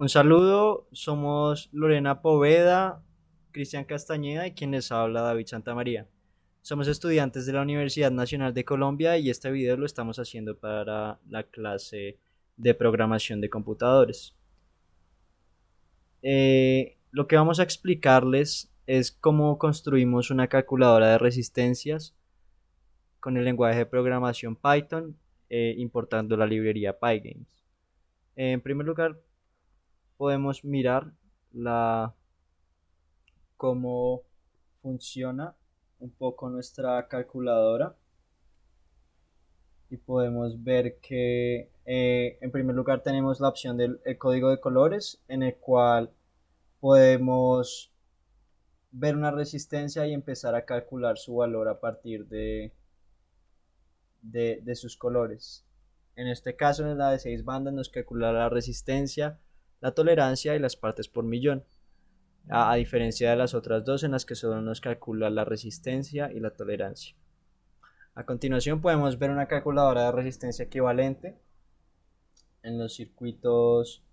Un saludo, somos Lorena Poveda, Cristian Castañeda y quien les habla David Santamaría. Somos estudiantes de la Universidad Nacional de Colombia y este video lo estamos haciendo para la clase de programación de computadores. Lo que vamos a explicarles es cómo construimos una calculadora de resistencias con el lenguaje de programación Python, importando la librería Pygames. En primer lugar, podemos mirar la cómo funciona un poco nuestra calculadora y podemos ver que en primer lugar tenemos la opción del el código de colores en el cual podemos ver una resistencia y empezar a calcular su valor a partir de sus colores. En este caso, en la de 6 bandas, nos calcula la resistencia, la tolerancia y las partes por millón. A diferencia de las otras dos en las que solo nos calcula la resistencia y la tolerancia. A continuación podemos ver una calculadora de resistencia equivalente. En los circuitos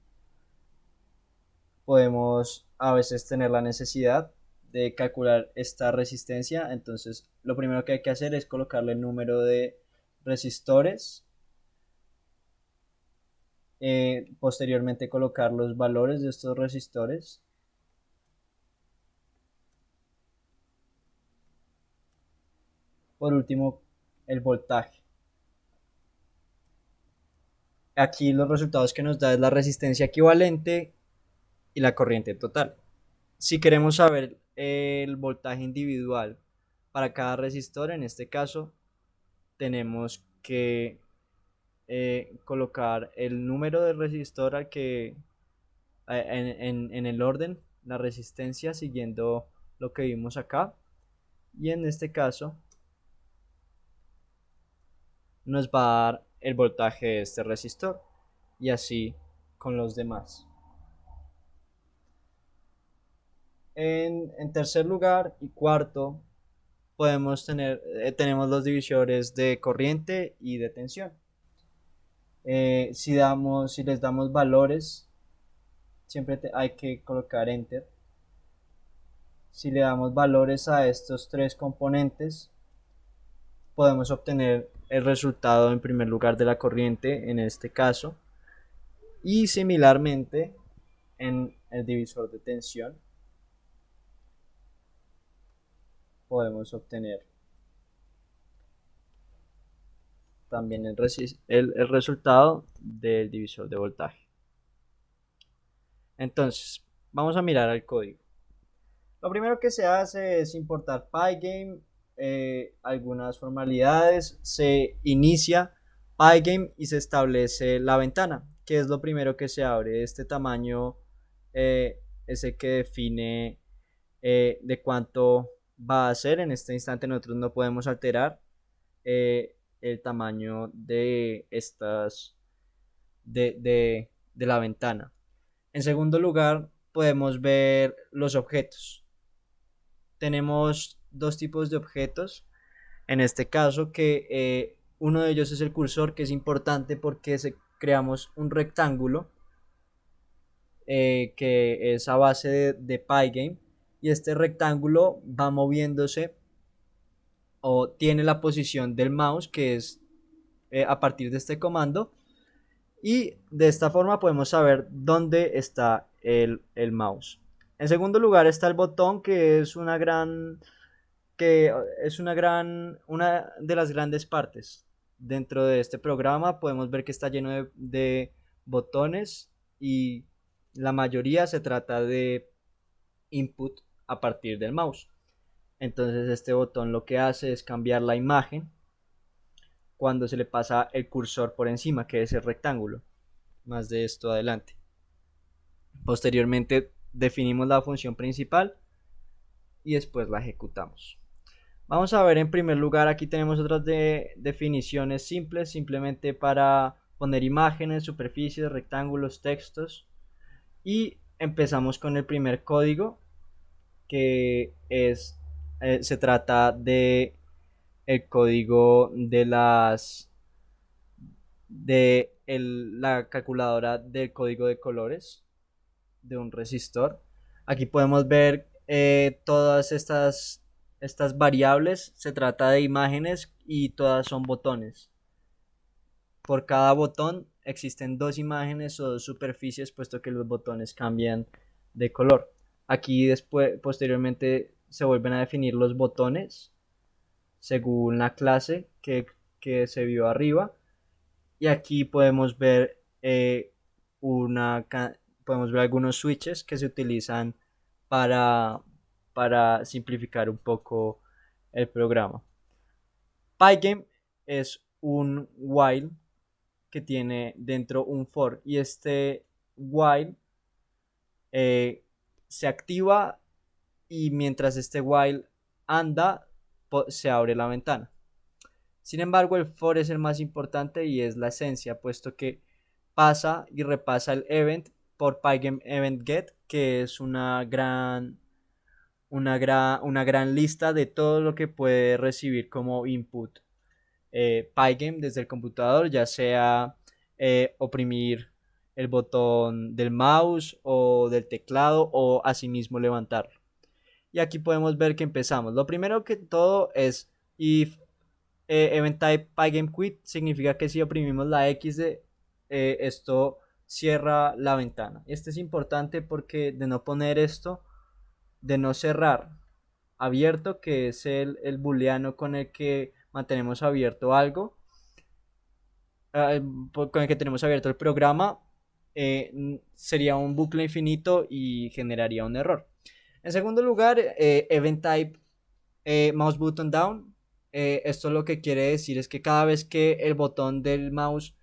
podemos a veces tener la necesidad de calcular esta resistencia, entonces lo primero que hay que hacer es colocarle el número de resistores, posteriormente colocar los valores de estos resistores. Por último, el voltaje. Aquí los resultados que nos da es la resistencia equivalente y la corriente total. Si queremos saber el voltaje individual para cada resistor, en este caso tenemos que colocar el número de resistor al que en el orden, la resistencia siguiendo lo que vimos acá, y en este caso nos va a dar el voltaje de este resistor y así con los demás. En tercer lugar y cuarto tenemos los divisores de corriente y de tensión. Si les damos valores, siempre hay que colocar enter. Si le damos valores a estos tres componentes, podemos obtener el resultado en primer lugar de la corriente en este caso, y similarmente en el divisor de tensión podemos obtener también el resultado del divisor de voltaje. Entonces, vamos a mirar el código. Lo primero que se hace es importar Pygame, algunas formalidades, se inicia Pygame y se establece la ventana, que es lo primero que se abre. Este tamaño es el que define de cuánto va a ser. En este instante nosotros no podemos alterar el tamaño de estas de la ventana. En segundo lugar, podemos ver los objetos. Tenemos dos tipos de objetos. En este caso, que uno de ellos es el cursor, que es importante porque creamos un rectángulo que es a base de Pygame, y este rectángulo va moviéndose o tiene la posición del mouse, que es a partir de este comando, y de esta forma podemos saber dónde está el mouse. En segundo lugar está el botón, que es una de las grandes partes dentro de este programa. Podemos ver que está lleno de botones y la mayoría se trata de input a partir del mouse. Entonces este botón lo que hace es cambiar la imagen cuando se le pasa el cursor por encima, que es el rectángulo. Más de esto adelante. Posteriormente definimos la función principal y después la ejecutamos. Vamos a ver en primer lugar, aquí tenemos otras definiciones simples, simplemente para poner imágenes, superficies, rectángulos, textos. Y empezamos con el primer código, que se trata de el código de la calculadora del código de colores. de un resistor. Aquí podemos ver todas estas variables. Se trata de imágenes y todas son botones. Por cada botón existen dos imágenes o dos superficies, puesto que los botones cambian de color. Aquí después, posteriormente, se vuelven a definir los botones según la clase que se vio arriba. Y aquí podemos ver podemos ver algunos switches que se utilizan para, para simplificar un poco el programa. Pygame es un while que tiene dentro un for, y este while se activa, y mientras este while anda se abre la ventana. Sin embargo, el for es el más importante y es la esencia, puesto que pasa y repasa el event por Pygame Event Get, que es una gran lista de todo lo que puede recibir como input Pygame desde el computador, ya sea oprimir el botón del mouse o del teclado, o asimismo levantarlo. Y aquí podemos ver que empezamos. Lo primero que todo es if event type Pygame quit, significa que si oprimimos la X esto cierra la ventana. Este es importante porque de no poner esto, de no cerrar abierto, que es el booleano con el que mantenemos abierto algo, con el que tenemos abierto el programa, sería un bucle infinito y generaría un error. En segundo lugar, event type mouse button down. Esto lo que quiere decir es que cada vez que el botón del mouse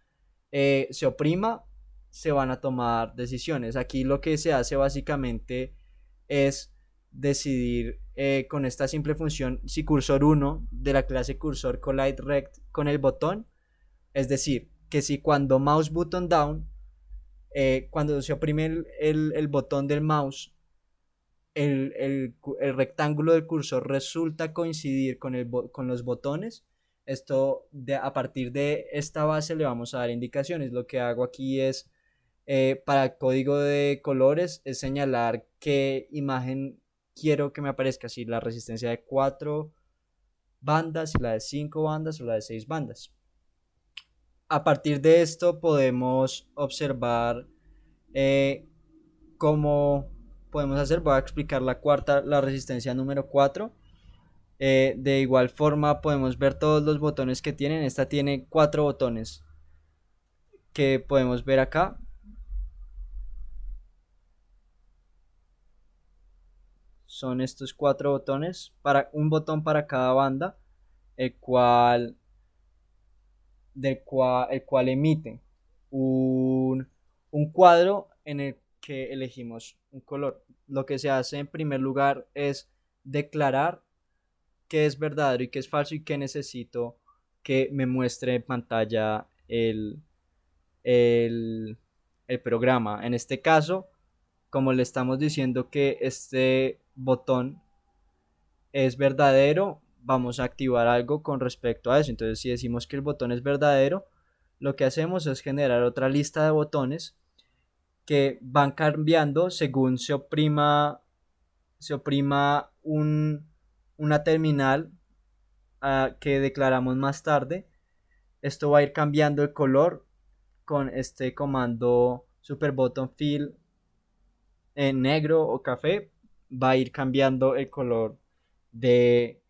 se oprima, se van a tomar decisiones. Aquí lo que se hace básicamente es decidir con esta simple función si cursor 1 de la clase cursor collide rect con el botón. Es decir, que si cuando mouse button down, cuando se oprime el botón del mouse, el rectángulo del cursor resulta coincidir con los botones, a partir de esta base le vamos a dar indicaciones. Lo que hago aquí es, para código de colores, es señalar qué imagen quiero que me aparezca, si la resistencia de 4 bandas, si la de 5 bandas o la de 6 bandas. A partir de esto podemos observar cómo podemos hacer. Voy a explicar la resistencia número 4. De igual forma podemos ver todos los botones que tienen. Esta tiene 4 botones que podemos ver acá. Son estos 4 botones, un botón para cada banda, el cual emite un cuadro en el que elegimos un color. Lo que se hace en primer lugar es declarar qué es verdadero y qué es falso, y qué necesito que me muestre en pantalla el, el programa. En este caso, como le estamos diciendo que este botón es verdadero, vamos a activar algo con respecto a eso. Entonces, si decimos que el botón es verdadero, lo que hacemos es generar otra lista de botones que van cambiando según se oprima una terminal que declaramos más tarde. Esto va a ir cambiando el color con este comando super button fill en negro o café. Va a ir cambiando el color de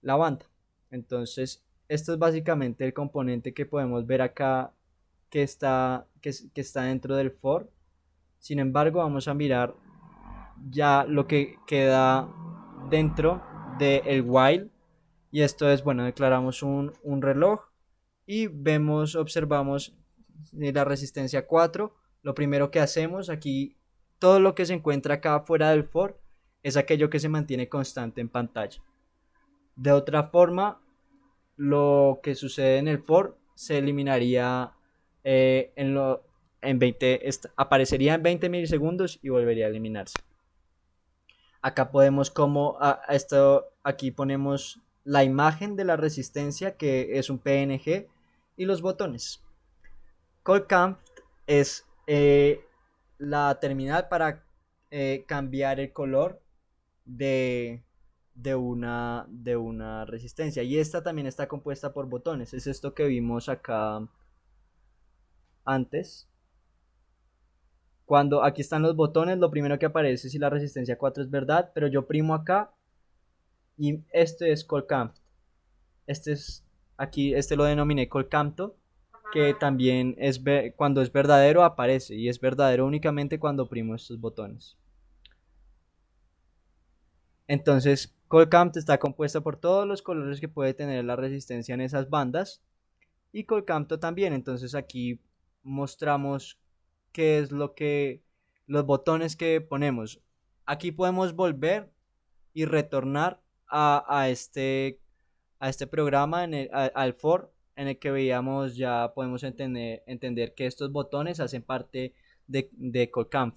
la banda. Entonces, esto es básicamente el componente que podemos ver acá, que está dentro del for. Sin embargo, vamos a mirar ya lo que queda dentro del while. Y esto es, bueno, declaramos un reloj y observamos la resistencia 4. Lo primero que hacemos aquí, todo lo que se encuentra acá fuera del for es aquello que se mantiene constante en pantalla. De otra forma, lo que sucede en el for se eliminaría en 20, aparecería en 20 milisegundos y volvería a eliminarse. Acá podemos aquí ponemos la imagen de la resistencia, que es un PNG, y los botones. CallCamp es la terminal para cambiar el color de, de una resistencia. Y esta también está compuesta por botones. Es esto que vimos acá antes. Cuando aquí están los botones, lo primero que aparece es si la resistencia 4 es verdad, pero yo primo acá y este es colcamp. Este es aquí, este lo denominé colcamto, que también es cuando es verdadero aparece y es verdadero únicamente cuando primo estos botones. Entonces, colcamp está compuesta por todos los colores que puede tener la resistencia en esas bandas y colcamto también. Entonces aquí mostramos qué es lo que los botones que ponemos. Aquí podemos volver y retornar a este programa al for en el que veíamos, ya podemos entender que estos botones hacen parte de colcamp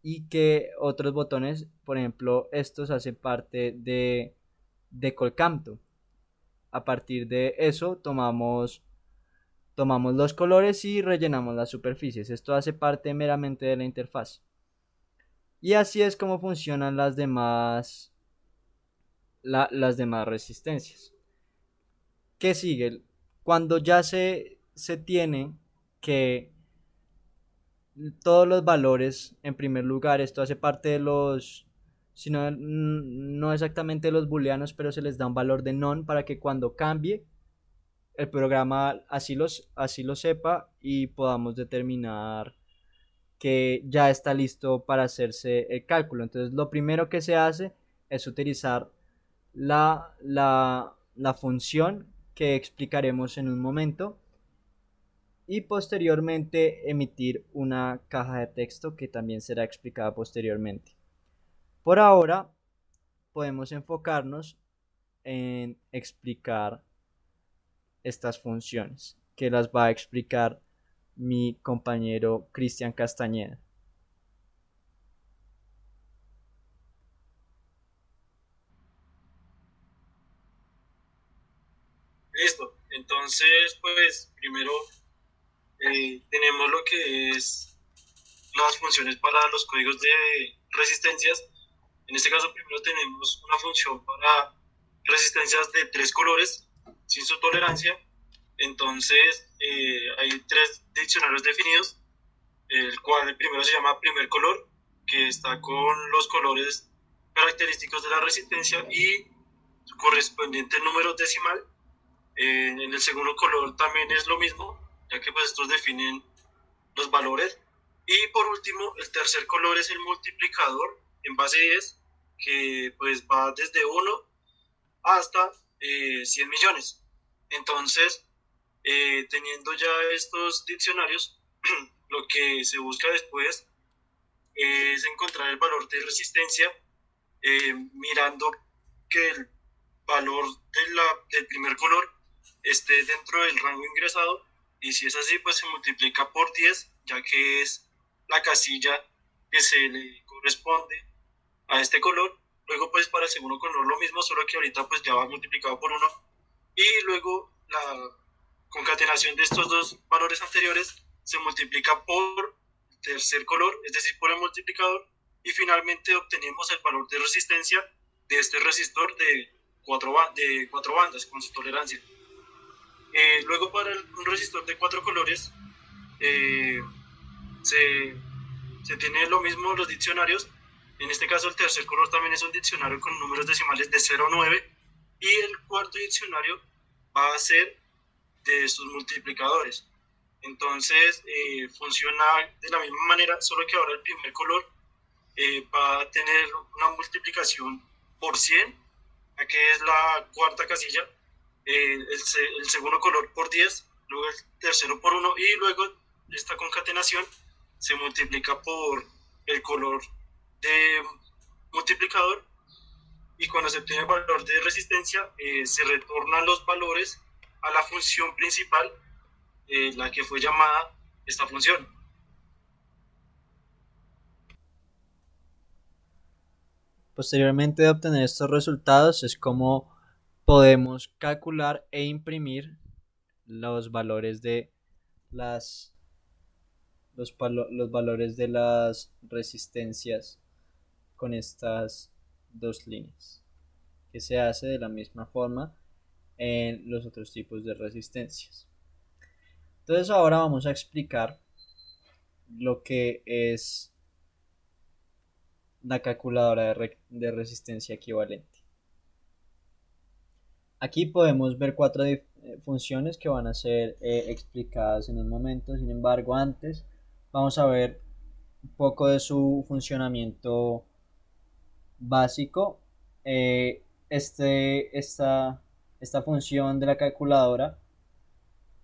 y que otros botones, por ejemplo, estos hacen parte de colcamto. A partir de eso tomamos los colores y rellenamos las superficies. Esto hace parte meramente de la interfaz. Y así es como funcionan las demás resistencias. ¿Qué sigue? Cuando ya se tiene que todos los valores, en primer lugar, esto hace parte de los, sino no exactamente los booleanos, pero se les da un valor de non para que cuando cambie el programa así lo sepa y podamos determinar que ya está listo para hacerse el cálculo. Entonces, lo primero que se hace es utilizar la función que explicaremos en un momento y posteriormente emitir una caja de texto que también será explicada posteriormente. Por ahora, podemos enfocarnos en explicar estas funciones, que las va a explicar mi compañero Cristian Castañeda. Listo. Entonces, pues primero tenemos lo que es las funciones para los códigos de resistencias. En este caso, primero tenemos una función para resistencias de tres colores sin su tolerancia. Entonces, hay tres diccionarios definidos, el cual el primero se llama primer color, que está con los colores característicos de la resistencia y su correspondiente número decimal. En el segundo color también es lo mismo, ya que pues estos definen los valores. Y por último, el tercer color es el multiplicador en base 10, que pues va desde 1 hasta 100 millones. Entonces, teniendo ya estos diccionarios, lo que se busca después es encontrar el valor de resistencia, mirando que el valor del primer color esté dentro del rango ingresado, y si es así, pues se multiplica por 10, ya que es la casilla que se le corresponde a este color. Luego pues para el segundo color lo mismo, solo que ahorita pues ya va multiplicado por 1, y luego la concatenación de estos dos valores anteriores se multiplica por el tercer color, es decir, por el multiplicador, y finalmente obtenemos el valor de resistencia de este resistor de cuatro bandas con su tolerancia. Luego para un resistor de cuatro colores eh, se, se tiene lo mismo los diccionarios. En este caso el tercer color también es un diccionario con números decimales de 0 a 9, y el cuarto diccionario va a ser de sus multiplicadores. Entonces funciona de la misma manera, solo que ahora el primer color va a tener una multiplicación por 100, aquí es la cuarta casilla, el segundo color por 10, luego el tercero por 1, y luego esta concatenación se multiplica por el color de multiplicador, y cuando se obtiene el valor de resistencia se retornan los valores a la función principal, la que fue llamada esta función. Posteriormente de obtener estos resultados es como podemos calcular e imprimir los valores de las los valores de las resistencias con estas dos líneas, que se hace de la misma forma en los otros tipos de resistencias. Entonces ahora vamos a explicar lo que es la calculadora de resistencia equivalente. Aquí podemos ver cuatro funciones que van a ser explicadas en un momento. Sin embargo, antes vamos a ver un poco de su funcionamiento básico. Esta función de la calculadora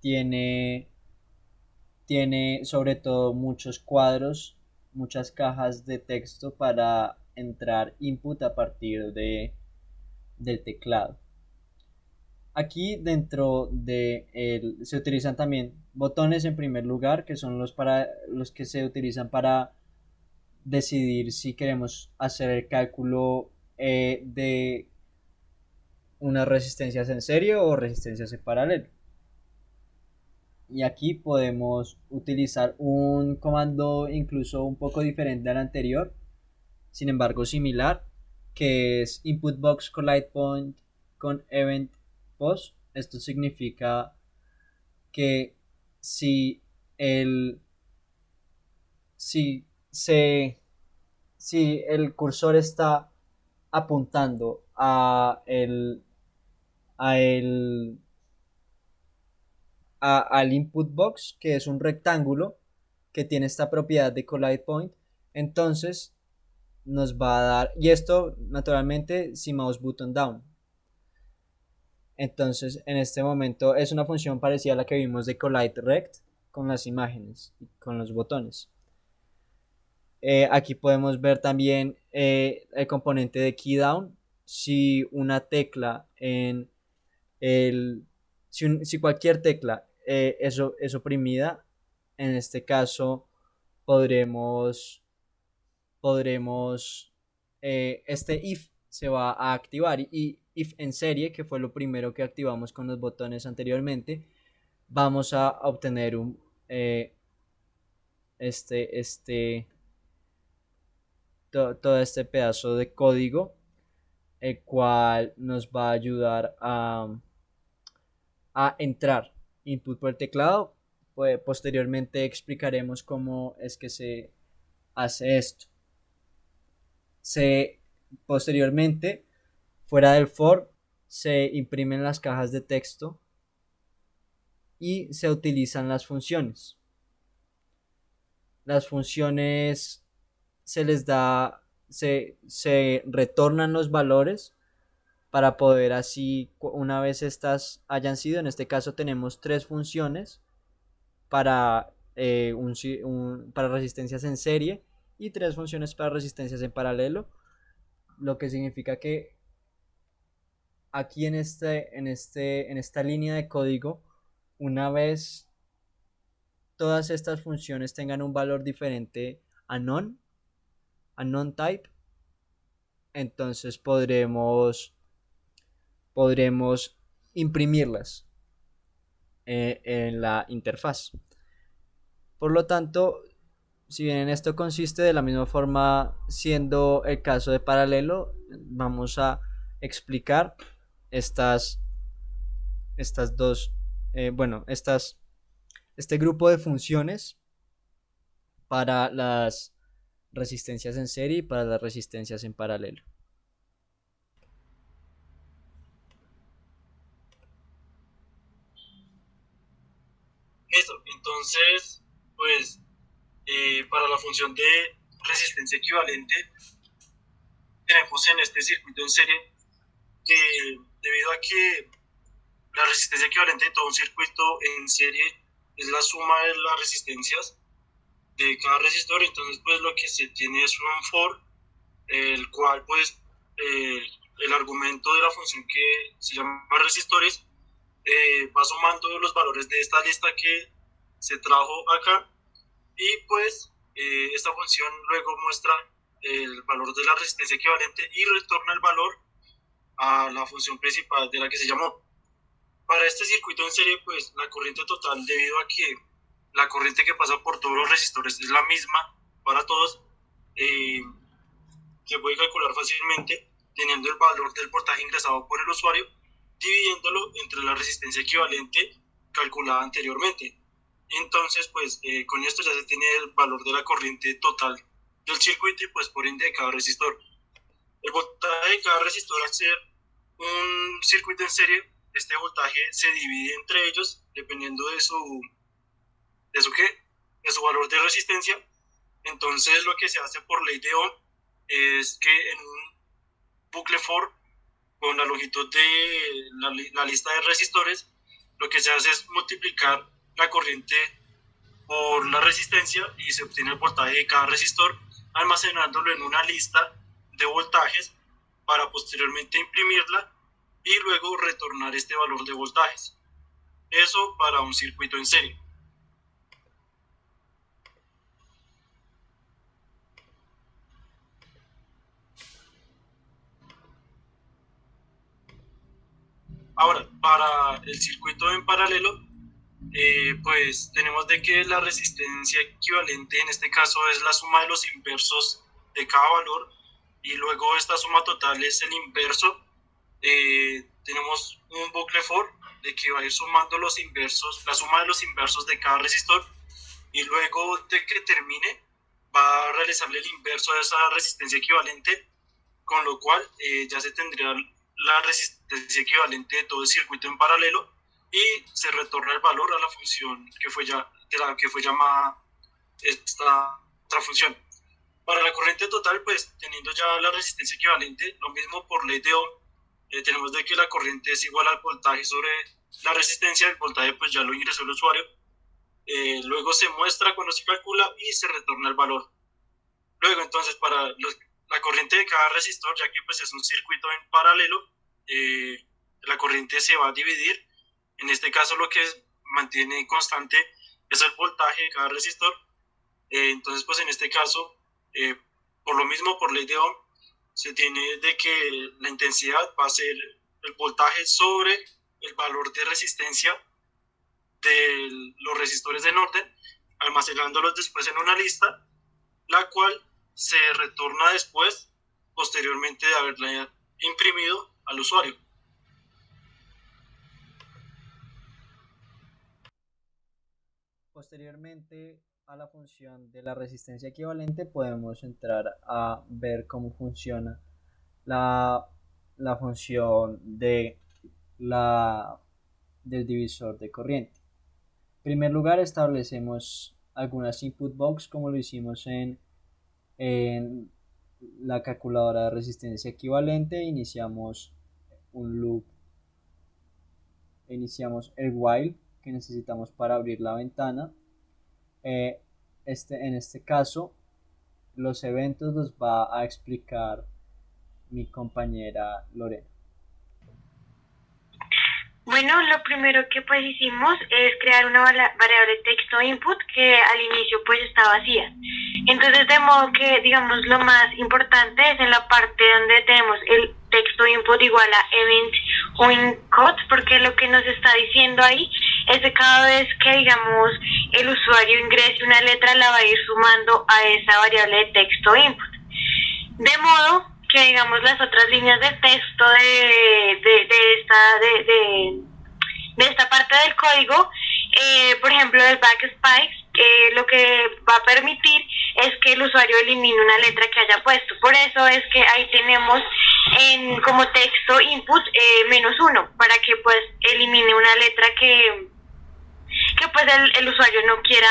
tiene, tiene sobre todo muchos cuadros, muchas cajas de texto para entrar input a partir del teclado. Aquí dentro se utilizan también botones en primer lugar, que son los que se utilizan para decidir si queremos hacer el cálculo de unas resistencias en serie o resistencias en paralelo. Y aquí podemos utilizar un comando incluso un poco diferente al anterior, sin embargo similar, que es input box collide point con event post. Esto significa que si el si se si el cursor está apuntando a el al input box, que es un rectángulo que tiene esta propiedad de collide point, entonces nos va a dar, y esto naturalmente si mouse button down. Entonces en este momento es una función parecida a la que vimos de collide rect con las imágenes y con los botones. Aquí podemos ver también el componente de key down. Si una tecla en si cualquier tecla es oprimida, en este caso podremos este if se va a activar, y if en serie, que fue lo primero que activamos con los botones anteriormente, vamos a obtener todo este pedazo de código, el cual nos va a ayudar a entrar input por el teclado. Pues posteriormente explicaremos cómo es que se hace esto. Posteriormente, fuera del for, se imprimen las cajas de texto y se utilizan las funciones. Las funciones se retornan los valores para poder así, una vez estas hayan sido, en este caso tenemos tres funciones para, para resistencias en serie y tres funciones para resistencias en paralelo, lo que significa que aquí en esta línea de código, una vez todas estas funciones tengan un valor diferente a none type, entonces podremos imprimirlas en la interfaz. Por lo tanto, si bien esto consiste de la misma forma, siendo el caso de paralelo, vamos a explicar estas dos, este grupo de funciones para las resistencias en serie y para las resistencias en paralelo. Listo, entonces, pues, para la función de resistencia equivalente, tenemos en este circuito en serie que, debido a que la resistencia equivalente de todo un circuito en serie es la suma de las resistencias de cada resistor, entonces pues lo que se tiene es un for, el cual pues el argumento de la función que se llama resistores va sumando los valores de esta lista que se trajo acá, y pues esta función luego muestra el valor de la resistencia equivalente y retorna el valor a la función principal de la que se llamó. Para este circuito en serie, pues la corriente total, debido a que la corriente que pasa por todos los resistores es la misma para todos, eh, se puede calcular fácilmente teniendo el valor del voltaje ingresado por el usuario, dividiéndolo entre la resistencia equivalente calculada anteriormente. Entonces, pues con esto ya se tiene el valor de la corriente total del circuito y pues por ende de cada resistor. El voltaje de cada resistor, al ser un circuito en serie, este voltaje se divide entre ellos dependiendo de su valor de resistencia. Entonces lo que se hace por ley de Ohm es que en un bucle for con la longitud de la lista de resistores, lo que se hace es multiplicar la corriente por la resistencia y se obtiene el voltaje de cada resistor, almacenándolo en una lista de voltajes para posteriormente imprimirla y luego retornar este valor de voltajes. Eso para un circuito en serie. Ahora, para el circuito en paralelo, pues tenemos de que la resistencia equivalente en este caso es la suma de los inversos de cada valor y luego esta suma total es el inverso. Tenemos un bucle for de que va a ir sumando los inversos, la suma de los inversos de cada resistor y luego de que termine va a realizarle el inverso a esa resistencia equivalente, con lo cual ya se tendría la resistencia equivalente de todo el circuito en paralelo y se retorna el valor a la función que fue, que fue llamada esta otra función. Para la corriente total, pues teniendo ya la resistencia equivalente, lo mismo por ley de Ohm, tenemos de que la corriente es igual al voltaje sobre la resistencia, el voltaje pues ya lo ingresó el usuario, luego se muestra cuando se calcula y se retorna el valor. Luego entonces para la corriente de cada resistor, ya que pues es un circuito en paralelo, la corriente se va a dividir. En este caso lo que mantiene constante es el voltaje de cada resistor. Entonces pues en este caso, por lo mismo, por ley de Ohm, se tiene de que la intensidad va a ser el voltaje sobre el valor de resistencia de los resistores en orden, almacenándolos después en una lista, la cual se retorna después, posteriormente de haberla imprimido al usuario. Posteriormente a la función de la resistencia equivalente podemos entrar a ver cómo funciona la, la función la, del divisor de corriente. En primer lugar establecemos algunas input box como lo hicimos en la calculadora de resistencia equivalente. Iniciamos un loop, iniciamos el while que necesitamos para abrir la ventana. En este caso, los eventos los va a explicar mi compañera Lorena. Bueno, lo primero que pues hicimos es crear una variable texto input que al inicio pues está vacía. Entonces de modo que digamos lo más importante es en la parte donde tenemos el texto input igual a event o encode, porque lo que nos está diciendo ahí es que cada vez que digamos el usuario ingrese una letra la va a ir sumando a esa variable de texto input. De modo que digamos las otras líneas de texto de esta parte del código, por ejemplo el backspike, lo que va a permitir es que el usuario elimine una letra que haya puesto. Por eso es que ahí tenemos como texto input -1 para que pues elimine una letra que pues el usuario no quiera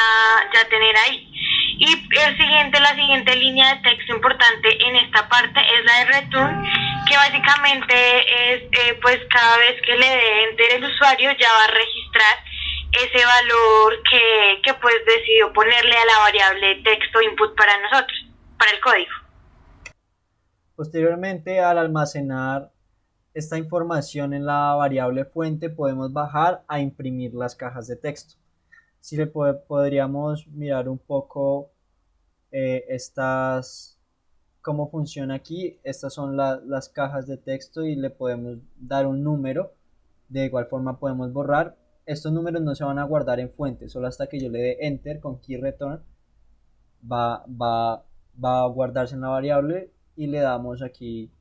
ya tener ahí. Y la siguiente línea de texto importante en esta parte es la de return, que básicamente es pues cada vez que le dé enter el usuario ya va a registrar ese valor que pues decidió ponerle a la variable texto input para nosotros, para el código. Posteriormente, al almacenar esta información en la variable fuente, podemos bajar a imprimir las cajas de texto. Si le podríamos mirar un poco cómo funciona aquí. Estas son las cajas de texto y le podemos dar un número. De igual forma podemos borrar estos números no se van a guardar en fuente, solo hasta que yo le dé enter con key return va, va, va a guardarse en la variable y le damos aquí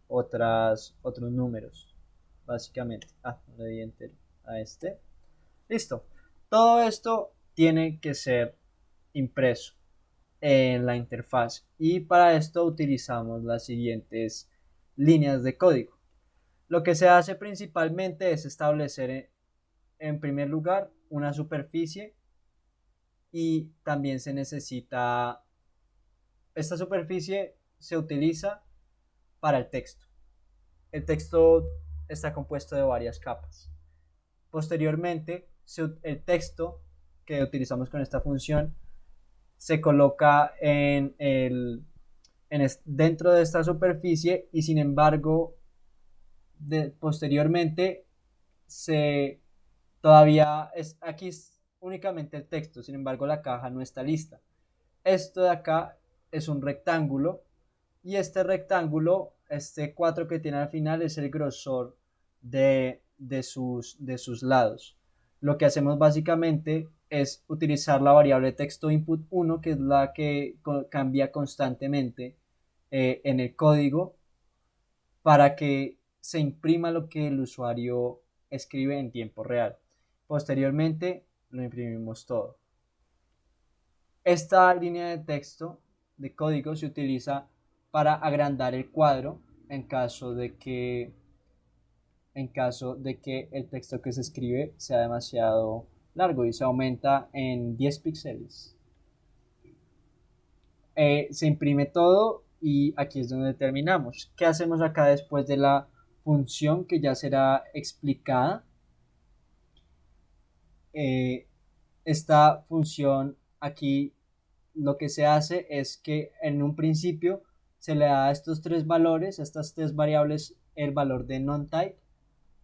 otros números, básicamente. No le di enter a este. Listo. Todo esto tiene que ser impreso en la interfaz y para esto utilizamos las siguientes líneas de código. Lo que se hace principalmente es establecer en primer lugar una superficie y también se necesita, esta superficie se utiliza para el texto. El texto está compuesto de varias capas. Posteriormente, el texto que utilizamos con esta función se coloca dentro de esta superficie y sin embargo posteriormente aquí es únicamente el texto, sin embargo la caja no está lista. Esto de acá es un rectángulo y este rectángulo, este 4 que tiene al final es el grosor de sus lados. Lo que hacemos básicamente es utilizar la variable texto input 1, que es la que cambia constantemente en el código para que se imprima lo que el usuario escribe en tiempo real. Posteriormente lo imprimimos todo. Esta línea de texto de código se utiliza para agrandar el cuadro en caso de que el texto que se escribe sea demasiado largo y se aumenta en 10 píxeles. Se imprime todo y aquí es donde terminamos. ¿Qué hacemos acá después de la función que ya será explicada? Esta función aquí lo que se hace es que en un principio se le da a estos tres valores, a estas tres variables, el valor de non-type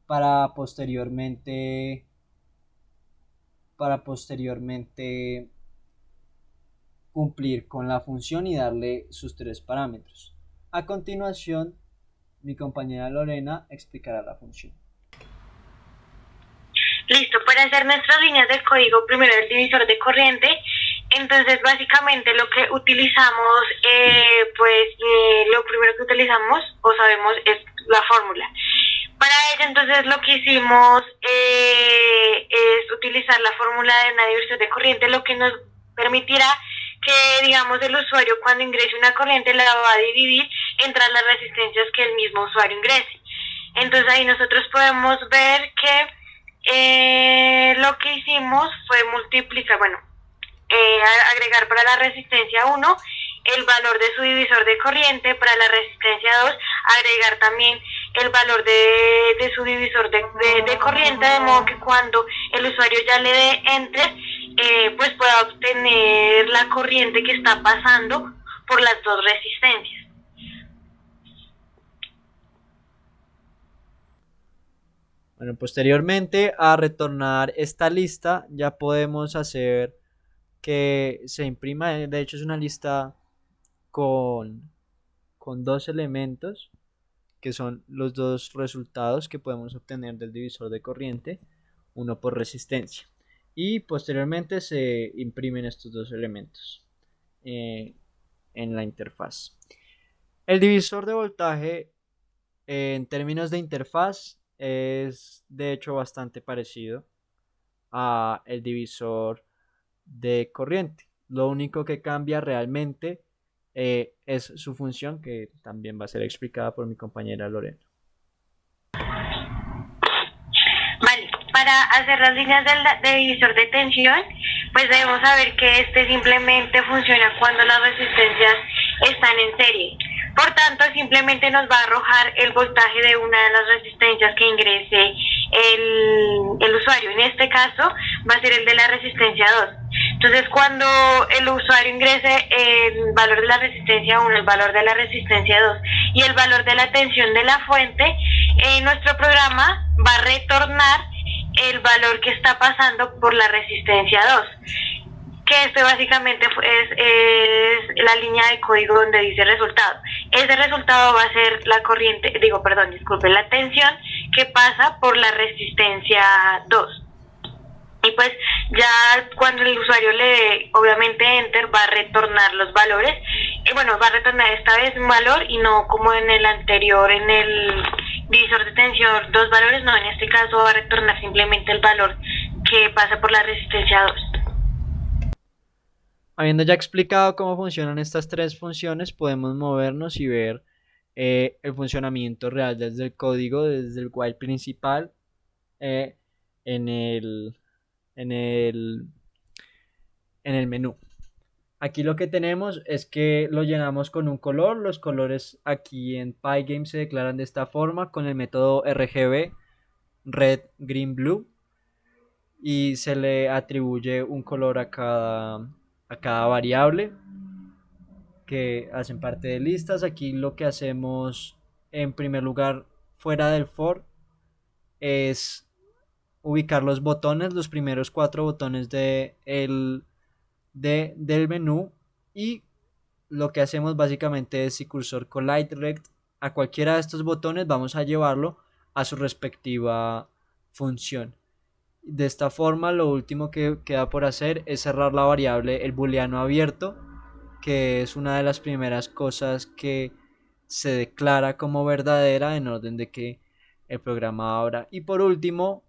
para posteriormente cumplir con la función y darle sus tres parámetros. A continuación, mi compañera Lorena explicará la función. Listo, para hacer nuestras líneas de código, primero el divisor de corriente. Entonces, básicamente lo que utilizamos, lo primero que utilizamos o sabemos es la fórmula. Para ello, entonces, lo que hicimos es utilizar la fórmula de una divisor de corriente, lo que nos permitirá que, digamos, el usuario cuando ingrese una corriente la va a dividir entre las resistencias que el mismo usuario ingrese. Entonces, ahí nosotros podemos ver que lo que hicimos fue multiplicar, agregar para la resistencia 1 el valor de su divisor de corriente, para la resistencia 2 agregar también el valor de su divisor de corriente, de modo que cuando el usuario ya le dé enter, pues pueda obtener la corriente que está pasando por las dos resistencias. Bueno, posteriormente a retornar esta lista ya podemos hacer que se imprima. De hecho es una lista con dos elementos que son los dos resultados que podemos obtener del divisor de corriente, uno por resistencia, y posteriormente se imprimen estos dos elementos en la interfaz. El divisor de voltaje en términos de interfaz es de hecho bastante parecido a el divisor de corriente. Lo único que cambia realmente es su función, que también va a ser explicada por mi compañera Lorena. Vale, para hacer las líneas de divisor de tensión, pues debemos saber que este simplemente funciona cuando las resistencias están en serie. Por tanto, simplemente nos va a arrojar el voltaje de una de las resistencias que ingrese el usuario. En este caso va a ser el de la resistencia 2. Entonces, cuando el usuario ingrese el valor de la resistencia 1, el valor de la resistencia 2 y el valor de la tensión de la fuente, nuestro programa va a retornar el valor que está pasando por la resistencia 2. Que esto básicamente es la línea de código donde dice resultado. Ese resultado va a ser la tensión que pasa por la resistencia 2. Y pues ya cuando el usuario le dé obviamente enter va a retornar los valores. Bueno, va a retornar esta vez un valor y no como en el anterior, en el divisor de tensión, dos valores. No, en este caso va a retornar simplemente el valor que pasa por la resistencia 2. Habiendo ya explicado cómo funcionan estas tres funciones, podemos movernos y ver el funcionamiento real desde el código, desde el while principal, eh, en el, en el, en el menú. Aquí lo que tenemos es que lo llenamos con un color. Los colores aquí en Pygame se declaran de esta forma con el método RGB, red, green, blue, y se le atribuye un color a cada variable que hacen parte de listas. Aquí lo que hacemos en primer lugar fuera del for es ubicar los botones, los primeros 4 botones del menú, y lo que hacemos básicamente es si cursor collide rect a cualquiera de estos botones vamos a llevarlo a su respectiva función. De esta forma lo último que queda por hacer es cerrar la variable el booleano abierto, que es una de las primeras cosas que se declara como verdadera en orden de que el programa abra. Y por último,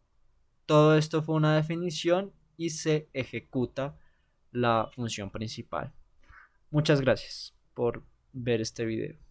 todo esto fue una definición y se ejecuta la función principal. Muchas gracias por ver este video.